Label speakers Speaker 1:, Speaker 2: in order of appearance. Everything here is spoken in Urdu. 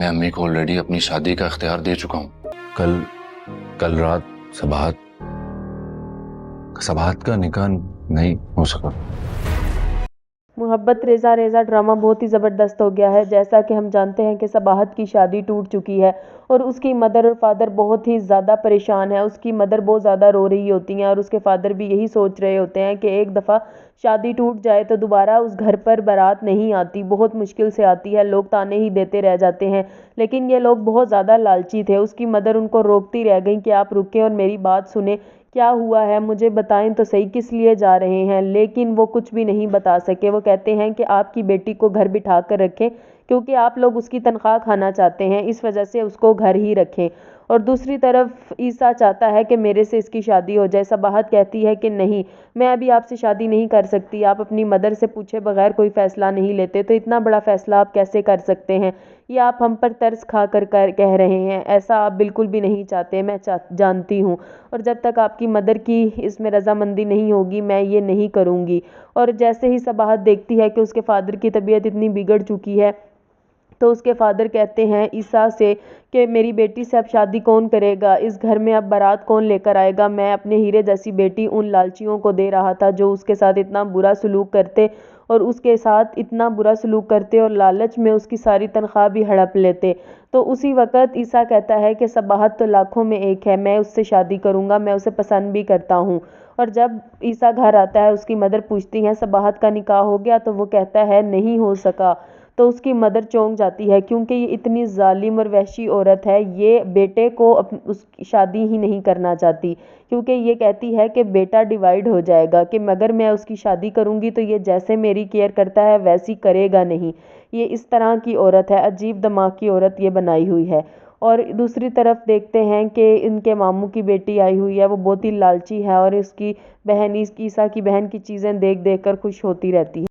Speaker 1: میں امی کو آلریڈی اپنی شادی کا اختیار دے چکا ہوں۔ کل رات صباحت کا نکاح نہیں ہو سکا۔
Speaker 2: محبت ریزہ ریزہ ڈرامہ بہت ہی زبردست ہو گیا ہے۔ جیسا کہ ہم جانتے ہیں کہ صباحت کی شادی ٹوٹ چکی ہے اور اس کی مدر اور فادر بہت ہی زیادہ پریشان ہیں۔ اس کی مدر بہت زیادہ رو رہی ہوتی ہیں اور اس کے فادر بھی یہی سوچ رہے ہوتے ہیں کہ ایک دفعہ شادی ٹوٹ جائے تو دوبارہ اس گھر پر بارات نہیں آتی، بہت مشکل سے آتی ہے، لوگ تانے ہی دیتے رہ جاتے ہیں۔ لیکن یہ لوگ بہت زیادہ لالچی تھے۔ اس کی مدر ان کو روکتی رہ گئی کہ آپ رکیں اور میری بات سنیں، کیا ہوا ہے مجھے بتائیں تو صحیح، کس لیے جا رہے ہیں؟ لیکن وہ کچھ بھی نہیں بتا سکے۔ وہ کہتے ہیں کہ آپ کی بیٹی کو گھر بٹھا کر رکھیں کیونکہ آپ لوگ اس کی تنخواہ کھانا چاہتے ہیں، اس وجہ سے اس کو گھر ہی رکھیں۔ اور دوسری طرف عیسیٰ چاہتا ہے کہ میرے سے اس کی شادی ہو جائے۔ صباحت کہتی ہے کہ نہیں، میں ابھی آپ سے شادی نہیں کر سکتی، آپ اپنی مدر سے پوچھے بغیر کوئی فیصلہ نہیں لیتے، تو اتنا بڑا فیصلہ آپ کیسے کر سکتے ہیں؟ یہ آپ ہم پر ترس کھا کر کہہ رہے ہیں، ایسا آپ بالکل بھی نہیں چاہتے، میں جانتی ہوں، اور جب تک آپ کی مدر کی اس میں رضامندی نہیں ہوگی میں یہ نہیں کروں گی۔ اور جیسے ہی صباحت دیکھتی ہے کہ اس کے فادر کی طبیعت اتنی بگڑ چکی ہے تو اس کے فادر کہتے ہیں عیسیٰ سے کہ میری بیٹی سے اب شادی کون کرے گا؟ اس گھر میں اب بارات کون لے کر آئے گا؟ میں اپنے ہیرے جیسی بیٹی ان لالچیوں کو دے رہا تھا جو اس کے ساتھ اتنا برا سلوک کرتے اور لالچ میں اس کی ساری تنخواہ بھی ہڑپ لیتے۔ تو اسی وقت عیسیٰ کہتا ہے کہ صباحت تو لاکھوں میں ایک ہے، میں اس سے شادی کروں گا، میں اسے پسند بھی کرتا ہوں۔ اور جب عیسیٰ گھر آتا ہے اس کی مدر پوچھتی ہیں صباحت کا نکاح ہو گیا؟ تو وہ کہتا ہے نہیں ہو سکا۔ تو اس کی مدر چونک جاتی ہے کیونکہ یہ اتنی ظالم اور وحشی عورت ہے، یہ بیٹے کو اس کی شادی ہی نہیں کرنا چاہتی، کیونکہ یہ کہتی ہے کہ بیٹا ڈیوائیڈ ہو جائے گا، کہ مگر میں اس کی شادی کروں گی تو یہ جیسے میری کیئر کرتا ہے ویسی کرے گا نہیں۔ یہ اس طرح کی عورت ہے، عجیب دماغ کی عورت یہ بنائی ہوئی ہے۔ اور دوسری طرف دیکھتے ہیں کہ ان کے ماموں کی بیٹی آئی ہوئی ہے، وہ بہت ہی لالچی ہے اور اس کی بہن عیسیٰ کی بہن کی چیزیں دیکھ دیکھ کر خوش ہوتی رہتی ہے۔